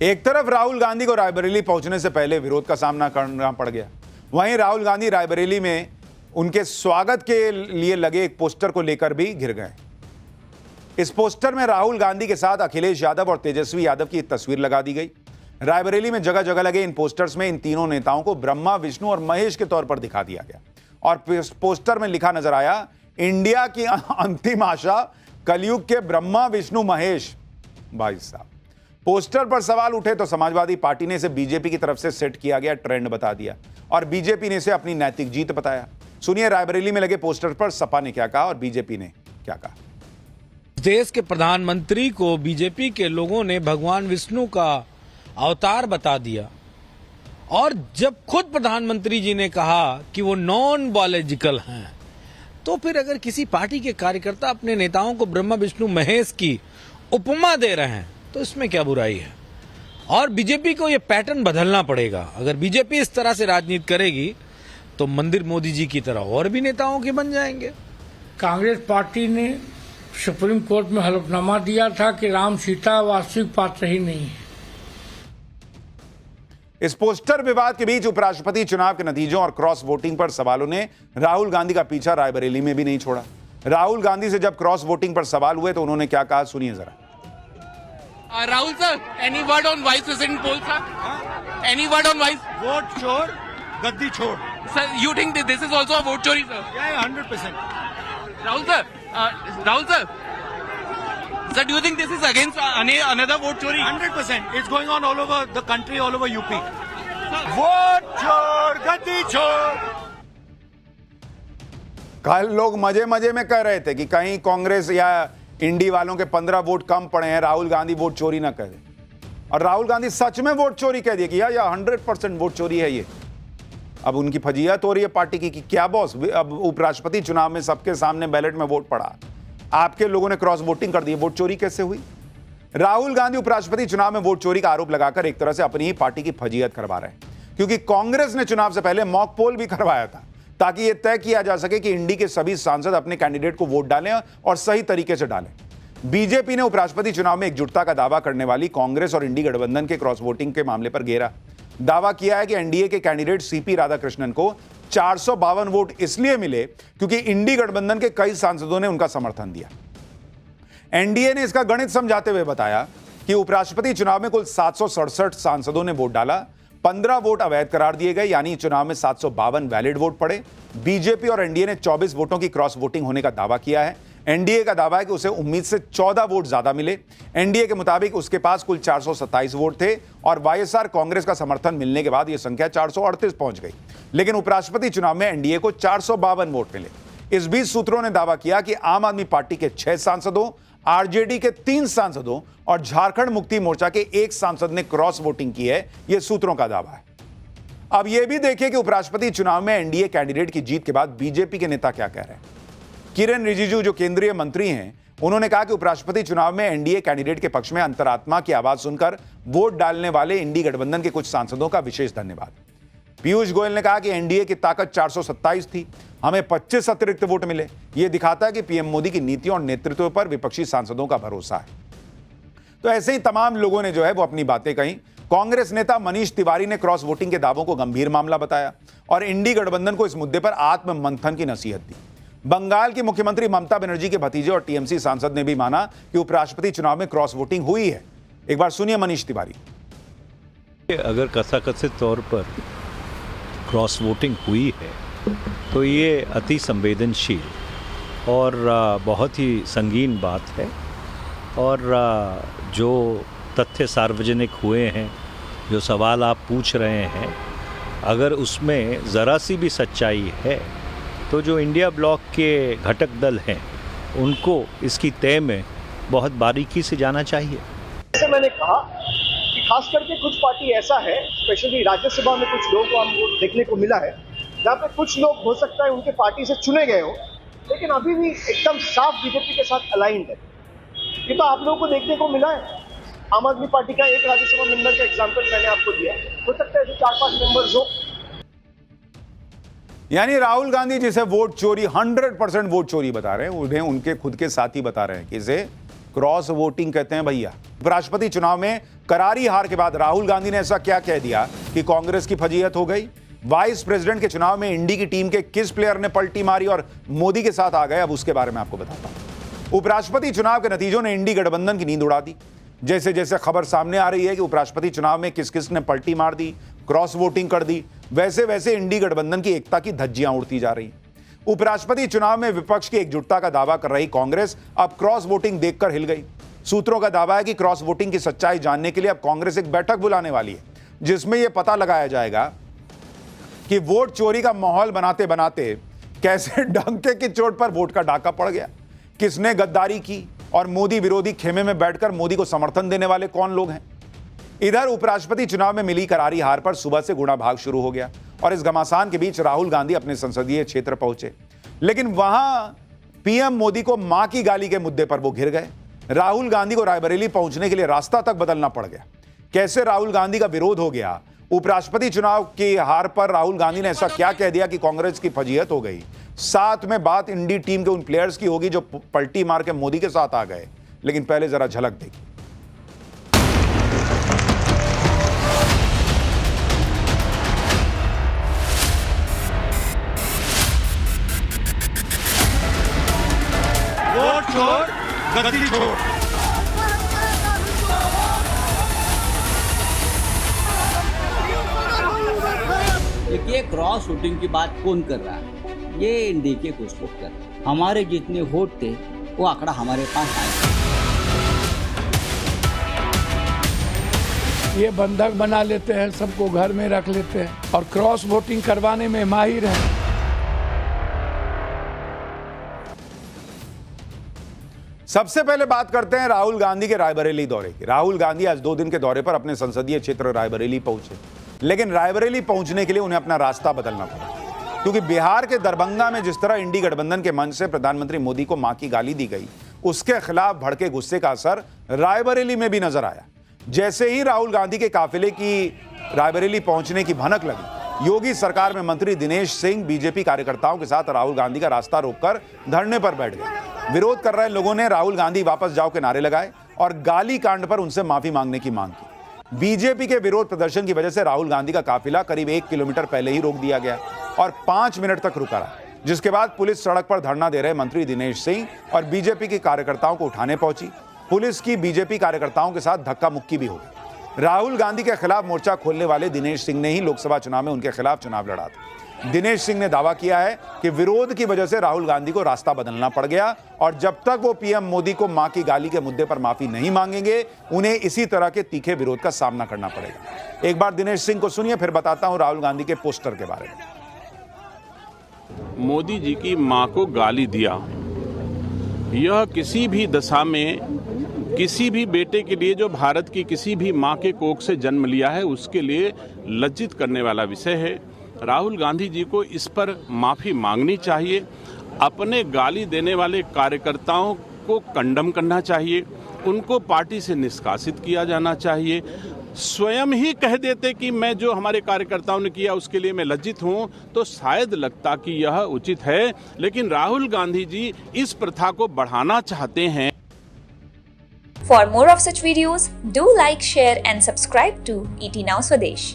एक तरफ राहुल गांधी को रायबरेली पहुंचने से पहले विरोध का सामना करना पड़ गया, वहीं राहुल गांधी रायबरेली में उनके स्वागत के लिए लगे एक पोस्टर को लेकर भी घिर गए। इस पोस्टर में राहुल गांधी के साथ अखिलेश यादव और तेजस्वी यादव की तस्वीर लगा दी गई। रायबरेली में जगह जगह लगे इन पोस्टर्स में इन तीनों नेताओं को ब्रह्मा, विष्णु और महेश के तौर पर दिखा दिया गया और पोस्टर में लिखा नजर आया, इंडिया की अंतिम आशा, कलयुग के ब्रह्मा, विष्णु, महेश। भाई साहब, पोस्टर पर सवाल उठे तो समाजवादी पार्टी ने इसे बीजेपी की तरफ से सेट किया गया ट्रेंड बता दिया और बीजेपी ने इसे अपनी नैतिक जीत बताया। सुनिए रायबरेली में लगे पोस्टर पर सपा ने क्या कहा और बीजेपी ने क्या कहा। देश के प्रधानमंत्री को बीजेपी के लोगों ने भगवान विष्णु का अवतार बता दिया और जब खुद प्रधानमंत्री जी ने कहा कि वो नॉन बायोलॉजिकल हैं, तो फिर अगर किसी पार्टी के कार्यकर्ता अपने नेताओं को ब्रह्मा, विष्णु, महेश की उपमा दे रहे हैं तो इसमें क्या बुराई है। और बीजेपी को ये पैटर्न बदलना पड़ेगा। अगर बीजेपी इस तरह से राजनीति करेगी तो मंदिर मोदी जी की तरह और भी नेताओं के बन जाएंगे। कांग्रेस पार्टी ने सुप्रीम कोर्ट में हलफनामा दिया था कि राम सीता वास्तविक पात्र ही नहीं है। इस पोस्टर विवाद के बीच उपराष्ट्रपति चुनाव के नतीजों और क्रॉस वोटिंग पर सवालों ने राहुल गांधी का पीछा रायबरेली में भी नहीं छोड़ा। राहुल गांधी से जब क्रॉस वोटिंग पर सवाल हुए तो उन्होंने क्या कहा, सुनिए जरा। Rahul sir, any word on vice president poll, sir? Any word on vice? Vote chor, gaddi chor. Sir, you think that this is also a vote chori, sir? Yeah, 100%. Rahul sir, sir, do you think this is against another vote chori? 100%. It's going on all over the country, all over UP. Vote chor, gaddi chor. कल लोग मजे मजे में कह रहे थे कि कहीं कांग्रेस या इंडी वालों के 15 वोट कम पड़े हैं, राहुल गांधी वोट चोरी ना करें। और राहुल गांधी सच में वोट चोरी कह दिया कि या 100% वोट चोरी है ये। अब उनकी फजीहत हो रही है पार्टी की कि क्या बॉस, अब उपराष्ट्रपति चुनाव में सबके सामने बैलेट में वोट पड़ा, आपके लोगों ने क्रॉस वोटिंग कर दी, वोट चोरी कैसे हुई। राहुल गांधी उपराष्ट्रपति चुनाव में वोट चोरी का आरोप लगाकर एक तरह से अपनी ही पार्टी की फजीहत करवा रहे हैं, क्योंकि कांग्रेस ने चुनाव से पहले मॉक पोल भी करवाया था ताकि यह तय किया जा सके कि इंडी के सभी सांसद अपने कैंडिडेट को वोट डालें और सही तरीके से डालें। बीजेपी ने उपराष्ट्रपति चुनाव में एकजुटता का दावा करने वाली कांग्रेस और इंडी गठबंधन के क्रॉस वोटिंग के मामले पर घेरा। दावा किया है कि एनडीए के कैंडिडेट सीपी राधाकृष्णन को 452 वोट इसलिए मिले क्योंकि इंडी गठबंधन के कई सांसदों ने उनका समर्थन दिया। एनडीए ने इसका गणित समझाते हुए बताया कि उपराष्ट्रपति चुनाव में कुल 767 सांसदों ने वोट डाला, 15 वोट अवैध करार दिए गए, यानी चुनाव में 752 वैलिड वोट पड़े। बीजेपी और एनडीए ने 24 वोटों की क्रॉस वोटिंग होने का दावा किया है। एनडीए का दावा है कि उसे उम्मीद से 14 वोट ज्यादा मिले। एनडीए के मुताबिक उसके पास कुल 427 वोट थे और वाईएसआर कांग्रेस का समर्थन मिलने के बाद यह संख्या 438 पहुंच गई। लेकिन उपराष्ट्रपति चुनाव में एनडीए को 452 वोट मिले। इस बीच सूत्रों ने दावा किया कि आम आदमी पार्टी के 6 सांसदों, आरजेडी के 3 सांसदों और झारखंड मुक्ति मोर्चा के 1 सांसद ने क्रॉस वोटिंग की है। यह सूत्रों का दावा है। अब यह भी देखिए कि उपराष्ट्रपति चुनाव में एनडीए कैंडिडेट की जीत के बाद बीजेपी के नेता क्या कह रहे हैं। किरेन रिजिजू जो केंद्रीय मंत्री हैं, उन्होंने कहा कि उपराष्ट्रपति चुनाव में एनडीए कैंडिडेट के पक्ष में अंतरात्मा की आवाज सुनकर वोट डालने वाले इंडी गठबंधन के कुछ सांसदों का विशेष धन्यवाद। पीयूष गोयल ने कहा कि एनडीए की ताकत 427 थी, हमें 25 अतिरिक्त वोट मिले। यह दिखाता है कि पीएम मोदी की नीतियों और नेतृत्व पर विपक्षी सांसदों का भरोसा है। तो ऐसे ही तमाम लोगों ने जो है वो अपनी बातें कही। कांग्रेस नेता मनीष तिवारी ने क्रॉस वोटिंग के दावों को गंभीर मामला बताया और इंडी गठबंधन को इस मुद्दे पर आत्म मंथन की नसीहत दी। बंगाल की मुख्यमंत्री ममता बनर्जी के भतीजे और टीएमसी सांसद ने भी माना कि उपराष्ट्रपति चुनाव में क्रॉस वोटिंग हुई है। एक बार सुनिए मनीष तिवारी। अगर कथाकथित तौर पर क्रॉस वोटिंग हुई है तो ये अति संवेदनशील और बहुत ही संगीन बात है और जो तथ्य सार्वजनिक हुए हैं, जो सवाल आप पूछ रहे हैं, अगर उसमें ज़रा सी भी सच्चाई है तो जो इंडिया ब्लॉक के घटक दल हैं उनको इसकी तय में बहुत बारीकी से जाना चाहिए। जैसे मैंने कहा कि खास करके कुछ पार्टी ऐसा है, स्पेशली राज्यसभा में कुछ लोगों को हमको देखने को मिला है जहाँ पे कुछ लोग हो सकता है उनके पार्टी से चुने गए हो लेकिन अभी भी एकदम साफ बीजेपी के साथ अलाइंड है। ये तो आप लोगों को देखने को मिला है। आम आदमी पार्टी का एक राज्यसभा मेंबर का एग्जाम्पल मैंने आपको दिया, हो सकता है 4-5 मेंबर्स हो। यानी राहुल गांधी जिसे वोट चोरी 100% वोट चोरी बता रहे हैं, उन्हें उनके खुद के साथी बता रहे हैं कि इसे क्रॉस वोटिंग कहते हैं भैया। उपराष्ट्रपति चुनाव में करारी हार के बाद राहुल गांधी ने ऐसा क्या कह दिया कि कांग्रेस की फजीहत हो गई? वाइस प्रेसिडेंट के चुनाव में इंडी की टीम के किस प्लेयर ने पलटी मारी और मोदी के साथ आ गए, अब उसके बारे में आपको बताता हूं। उपराष्ट्रपति चुनाव के नतीजों ने इंडी गठबंधन की नींद उड़ा दी। जैसे जैसे खबर सामने आ रही है कि उपराष्ट्रपति चुनाव में किस किस ने पलटी मार दी, क्रॉस वोटिंग कर दी, वैसे वैसे इंडी गठबंधन की एकता की धज्जियां उड़ती जा रही। उपराष्ट्रपति चुनाव में विपक्ष की एकजुटता का दावा कर रही कांग्रेस अब क्रॉस वोटिंग देखकर हिल गई। सूत्रों का दावा है कि क्रॉस वोटिंग की सच्चाई जानने के लिए अब कांग्रेस एक बैठक बुलाने वाली है, जिसमें यह पता लगाया जाएगा कि वोट चोरी का माहौल बनाते बनाते कैसे डंके की चोट पर वोट का डाका पड़ गया, किसने गद्दारी की और मोदी विरोधी खेमे में बैठकर मोदी को समर्थन देने वाले कौन लोग हैं। इधर उपराष्ट्रपति चुनाव में मिली करारी हार पर सुबह से गुणा भाग शुरू हो गया और इस घमासान के बीच राहुल गांधी अपने संसदीय क्षेत्र पहुंचे, लेकिन वहां पीएम मोदी को मां की गाली के मुद्दे पर वो घिर गए। राहुल गांधी को रायबरेली पहुंचने के लिए रास्ता तक बदलना पड़ गया। कैसे राहुल गांधी का विरोध हो गया? उपराष्ट्रपति चुनाव की हार पर राहुल गांधी ने ऐसा क्या कह दिया कि कांग्रेस की फजीहत हो गई? साथ में बात इंडी टीम के उन प्लेयर्स की होगी जो पलटी मार के मोदी के साथ आ गए, लेकिन पहले जरा झलक देखिए। वोट छोड़, गद्दी छोड़। देखिए, क्रॉस वोटिंग की बात कौन कर रहा है? ये इंडी के कुछ लोग कर रहे हैं। हमारे जितने वोट थे वो आंकड़ा हमारे पास आया। ये बंधक बना लेते हैं, सबको घर में रख लेते हैं और क्रॉस वोटिंग करवाने में माहिर हैं। सबसे पहले बात करते हैं राहुल गांधी के रायबरेली दौरे की। राहुल गांधी आज 2 दिन के दौरे पर अपने संसदीय क्षेत्र रायबरेली पहुंचे, लेकिन रायबरेली पहुंचने के लिए उन्हें अपना रास्ता बदलना पड़ा, क्योंकि बिहार के दरभंगा में जिस तरह इंडी गठबंधन के मंच से प्रधानमंत्री मोदी को मां की गाली दी गई, उसके खिलाफ भड़के गुस्से का असर रायबरेली में भी नजर आया। जैसे ही राहुल गांधी के काफिले की रायबरेली पहुंचने की भनक लगी, योगी सरकार में मंत्री दिनेश सिंह बीजेपी कार्यकर्ताओं के साथ राहुल गांधी का रास्ता रोककर धरने पर बैठ गए। विरोध कर रहे लोगों ने राहुल गांधी वापस जाओ के नारे लगाए और गाली कांड पर उनसे माफी मांगने की मांग की। बीजेपी के विरोध प्रदर्शन की वजह से राहुल गांधी का काफिला करीब 1 किलोमीटर पहले ही रोक दिया गया और 5 मिनट तक रुका रहा, जिसके बाद पुलिस सड़क पर धरना दे रहे मंत्री दिनेश सिंह और बीजेपी के कार्यकर्ताओं को उठाने पहुंची। पुलिस की बीजेपी कार्यकर्ताओं के साथ धक्का मुक्की भी हो गई। राहुल गांधी के खिलाफ मोर्चा खोलने वाले दिनेश सिंह ने ही लोकसभा चुनाव में उनके खिलाफ चुनाव लड़ा था। दिनेश सिंह ने दावा किया है कि विरोध की वजह से राहुल गांधी को रास्ता बदलना पड़ गया और जब तक वो पीएम मोदी को मां की गाली के मुद्दे पर माफी नहीं मांगेंगे, उन्हें इसी तरह के तीखे विरोध का सामना करना पड़ेगा। एक बार दिनेश सिंह को सुनिए, फिर बताता हूं राहुल गांधी के पोस्टर के बारे में। मोदी जी की मां को गाली दिया, यह किसी भी दशा में किसी भी बेटे के लिए जो भारत की किसी भी मां के कोख से जन्म लिया है उसके लिए लज्जित करने वाला विषय है। राहुल गांधी जी को इस पर माफी मांगनी चाहिए। अपने गाली देने वाले कार्यकर्ताओं को कंडम करना चाहिए, उनको पार्टी से निष्कासित किया जाना चाहिए। स्वयं ही कह देते कि मैं जो हमारे कार्यकर्ताओं ने किया उसके लिए मैं लज्जित हूं, तो शायद लगता कि यह उचित है, लेकिन राहुल गांधी जी इस प्रथा को बढ़ाना चाहते हैं। For more of such videos, do like, share and subscribe to ET Now Swadesh.